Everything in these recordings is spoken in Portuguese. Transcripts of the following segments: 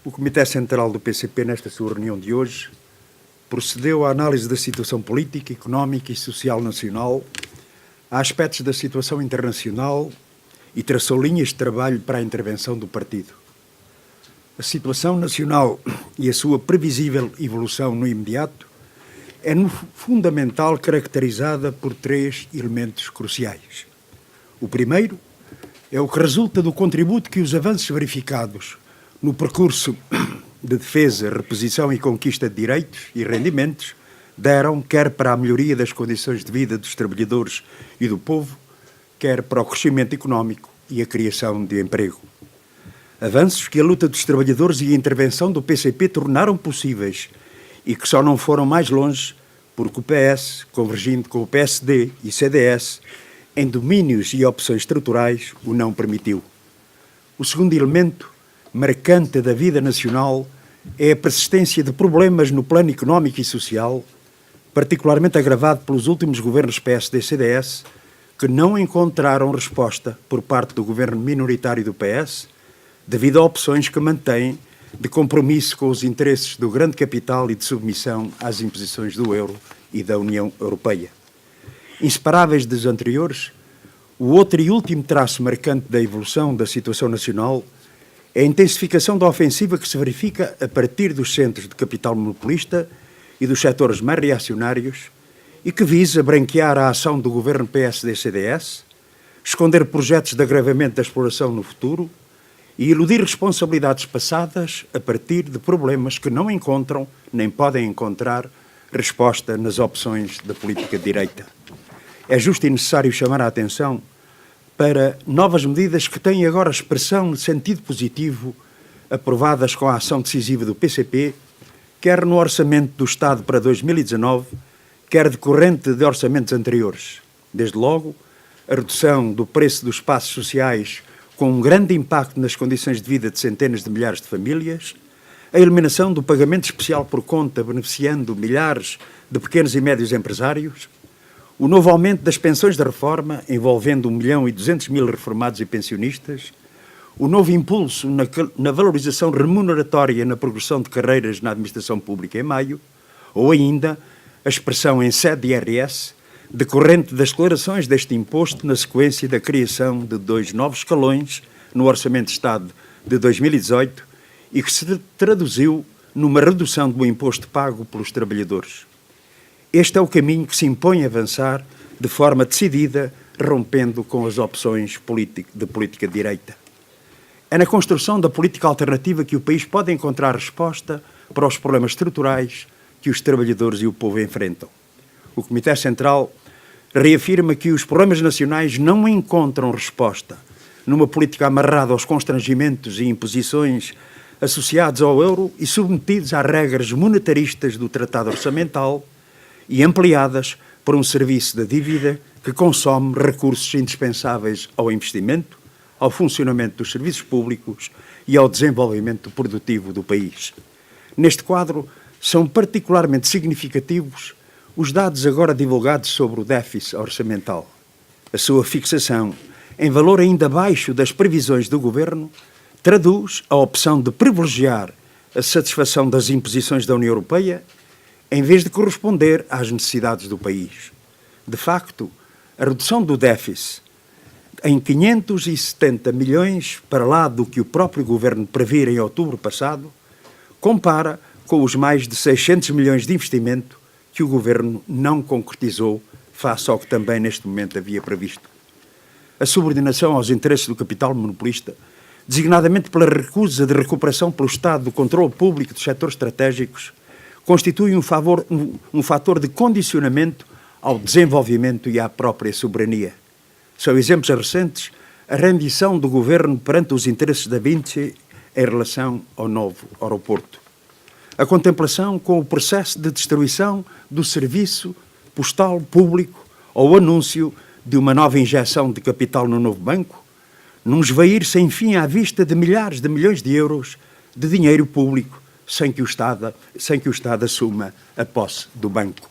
O Comitê Central do PCP, nesta sua reunião de hoje, procedeu à análise da situação política, económica e social nacional, a aspectos da situação internacional e traçou linhas de trabalho para a intervenção do partido. A situação nacional e a sua previsível evolução no imediato é, no fundamental, caracterizada por três elementos cruciais. O primeiro é o que resulta do contributo que os avanços verificados no percurso de defesa, reposição e conquista de direitos e rendimentos deram, quer para a melhoria das condições de vida dos trabalhadores e do povo, quer para o crescimento económico e a criação de emprego. Avanços que a luta dos trabalhadores e a intervenção do PCP tornaram possíveis e que só não foram mais longe porque o PS, convergindo com o PSD e CDS, em domínios e opções estruturais, o não permitiu. O segundo elemento marcante da vida nacional é a persistência de problemas no plano económico e social, particularmente agravado pelos últimos governos PSD e CDS, que não encontraram resposta por parte do governo minoritário do PS, devido a opções que mantêm de compromisso com os interesses do grande capital e de submissão às imposições do euro e da União Europeia. Inseparáveis dos anteriores, o outro e último traço marcante da evolução da situação nacional é a intensificação da ofensiva que se verifica a partir dos centros de capital monopolista e dos setores mais reacionários e que visa branquear a ação do governo PSD-CDS, esconder projetos de agravamento da exploração no futuro e iludir responsabilidades passadas a partir de problemas que não encontram, nem podem encontrar, resposta nas opções da política de direita. É justo e necessário chamar a atenção para novas medidas que têm agora expressão de sentido positivo, aprovadas com a ação decisiva do PCP, quer no Orçamento do Estado para 2019, quer decorrente de orçamentos anteriores. Desde logo, a redução do preço dos espaços sociais com um grande impacto nas condições de vida de centenas de milhares de famílias, a eliminação do pagamento especial por conta beneficiando milhares de pequenos e médios empresários, o novo aumento das pensões da reforma, envolvendo 1.200.000 reformados e pensionistas, o novo impulso na valorização remuneratória na progressão de carreiras na administração pública em maio, ou ainda a expressão em sede de IRS, decorrente das declarações deste imposto na sequência da criação de 2 novos escalões no Orçamento de Estado de 2018 e que se traduziu numa redução do imposto pago pelos trabalhadores. Este é o caminho que se impõe a avançar de forma decidida, rompendo com as opções de política de direita. É na construção da política alternativa que o país pode encontrar resposta para os problemas estruturais que os trabalhadores e o povo enfrentam. O Comitê Central reafirma que os problemas nacionais não encontram resposta numa política amarrada aos constrangimentos e imposições associados ao euro e submetidos às regras monetaristas do Tratado Orçamental, e ampliadas por um serviço de dívida que consome recursos indispensáveis ao investimento, ao funcionamento dos serviços públicos e ao desenvolvimento produtivo do país. Neste quadro, são particularmente significativos os dados agora divulgados sobre o déficit orçamental. A sua fixação em valor ainda baixo das previsões do Governo traduz a opção de privilegiar a satisfação das imposições da União Europeia em vez de corresponder às necessidades do país. De facto, a redução do déficit em 570 milhões, para lá do que o próprio Governo previra em outubro passado, compara com os mais de 600 milhões de investimento que o Governo não concretizou face ao que também neste momento havia previsto. A subordinação aos interesses do capital monopolista, designadamente pela recusa de recuperação pelo Estado do controle público dos setores estratégicos, constitui um fator de condicionamento ao desenvolvimento e à própria soberania. São exemplos recentes a rendição do Governo perante os interesses da Vinci em relação ao novo aeroporto. A contemplação com o processo de destruição do serviço postal público ou o anúncio de uma nova injeção de capital no novo banco, num esvair sem fim à vista de milhares de milhões de euros de dinheiro público sem que o Estado assuma a posse do banco.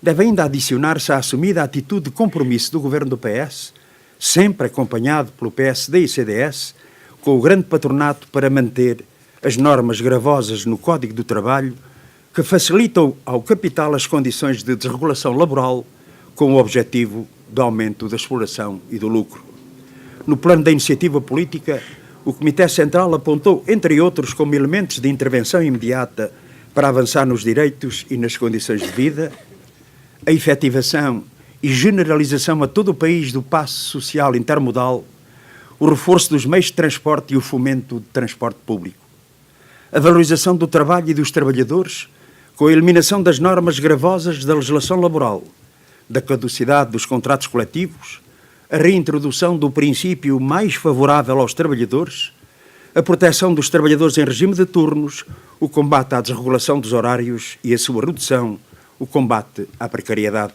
Deve ainda adicionar-se a assumida atitude de compromisso do Governo do PS, sempre acompanhado pelo PSD e CDS, com o grande patronato para manter as normas gravosas no Código do Trabalho que facilitam ao capital as condições de desregulação laboral com o objetivo do aumento da exploração e do lucro. No plano da iniciativa política, o Comitê Central apontou, entre outros, como elementos de intervenção imediata para avançar nos direitos e nas condições de vida, a efetivação e generalização a todo o país do passe social intermodal, o reforço dos meios de transporte e o fomento do transporte público, a valorização do trabalho e dos trabalhadores, com a eliminação das normas gravosas da legislação laboral, da caducidade dos contratos coletivos, a reintrodução do princípio mais favorável aos trabalhadores, a proteção dos trabalhadores em regime de turnos, o combate à desregulação dos horários e a sua redução, o combate à precariedade,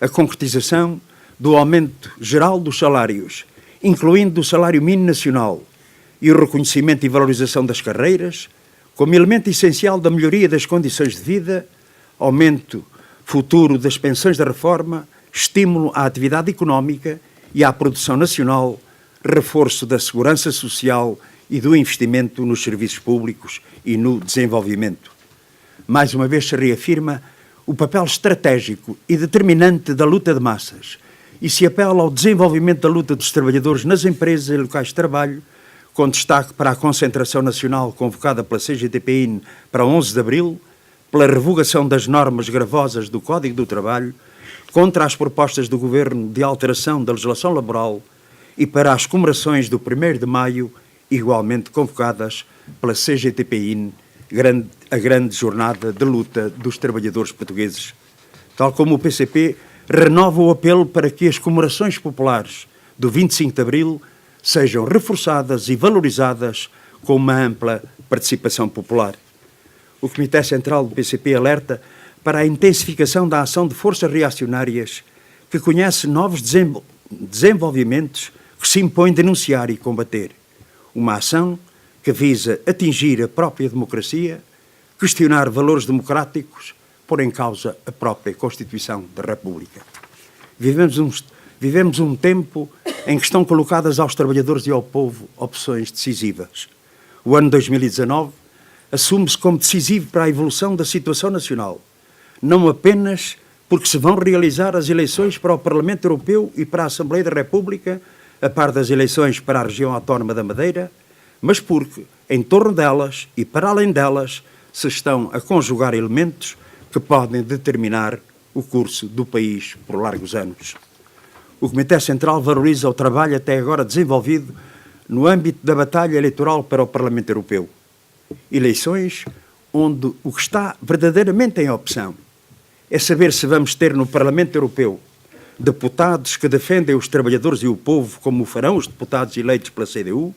a concretização do aumento geral dos salários, incluindo o salário mínimo nacional, e o reconhecimento e valorização das carreiras, como elemento essencial da melhoria das condições de vida, aumento futuro das pensões da reforma, estímulo à atividade económica e à produção nacional, reforço da segurança social e do investimento nos serviços públicos e no desenvolvimento. Mais uma vez se reafirma o papel estratégico e determinante da luta de massas e se apela ao desenvolvimento da luta dos trabalhadores nas empresas e locais de trabalho, com destaque para a concentração nacional convocada pela CGTP-IN para 11 de abril, pela revogação das normas gravosas do Código do Trabalho, contra as propostas do Governo de alteração da legislação laboral e para as comemorações do 1º de maio, igualmente convocadas pela CGTP-IN, a grande jornada de luta dos trabalhadores portugueses. Tal como o PCP renova o apelo para que as comemorações populares do 25 de abril sejam reforçadas e valorizadas com uma ampla participação popular. O Comitê Central do PCP alerta para a intensificação da ação de forças reacionárias que conhece novos desenvolvimentos que se impõe denunciar e combater. Uma ação que visa atingir a própria democracia, questionar valores democráticos, pôr em causa a própria Constituição da República. Vivemos um tempo em que estão colocadas aos trabalhadores e ao povo opções decisivas. O ano 2019 assume-se como decisivo para a evolução da situação nacional, não apenas porque se vão realizar as eleições para o Parlamento Europeu e para a Assembleia da República, a par das eleições para a região autónoma da Madeira, mas porque, em torno delas e para além delas, se estão a conjugar elementos que podem determinar o curso do país por largos anos. O Comitê Central valoriza o trabalho até agora desenvolvido no âmbito da batalha eleitoral para o Parlamento Europeu. Eleições onde o que está verdadeiramente em opção é saber se vamos ter no Parlamento Europeu deputados que defendem os trabalhadores e o povo como farão os deputados eleitos pela CDU,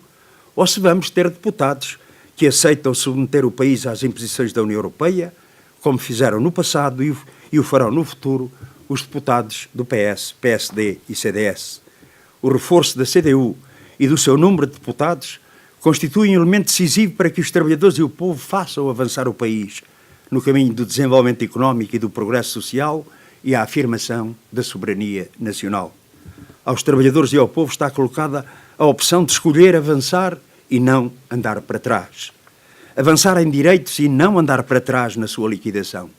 ou se vamos ter deputados que aceitam submeter o país às imposições da União Europeia, como fizeram no passado e o farão no futuro os deputados do PS, PSD e CDS. O reforço da CDU e do seu número de deputados constitui um elemento decisivo para que os trabalhadores e o povo façam avançar o país no caminho do desenvolvimento económico e do progresso social e à afirmação da soberania nacional. Aos trabalhadores e ao povo está colocada a opção de escolher avançar e não andar para trás. Avançar em direitos e não andar para trás na sua liquidação.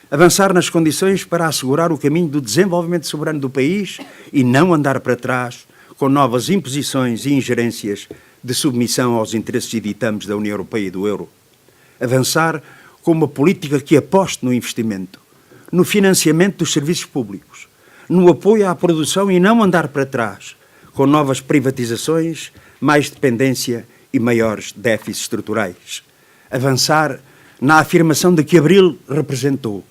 Avançar nas condições para assegurar o caminho do desenvolvimento soberano do país e não andar para trás com novas imposições e ingerências de submissão aos interesses e ditames da União Europeia e do euro. Avançar com uma política que aposte no investimento, no financiamento dos serviços públicos, no apoio à produção e não andar para trás, com novas privatizações, mais dependência e maiores déficits estruturais. Avançar na afirmação de que Abril representou,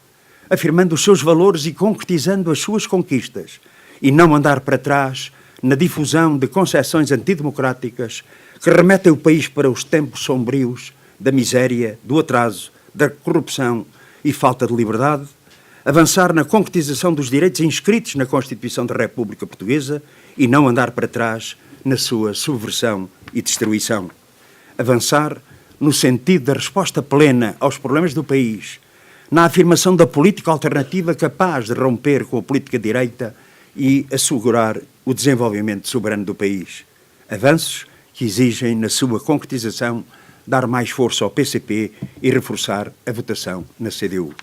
afirmando os seus valores e concretizando as suas conquistas, e não andar para trás na difusão de concepções antidemocráticas que remetem o país para os tempos sombrios da miséria, do atraso, da corrupção e falta de liberdade, avançar na concretização dos direitos inscritos na Constituição da República Portuguesa e não andar para trás na sua subversão e destruição. Avançar no sentido da resposta plena aos problemas do país, na afirmação da política alternativa capaz de romper com a política direita e assegurar o desenvolvimento soberano do país. Avanços que exigem, na sua concretização, dar mais força ao PCP e reforçar a votação na CDU.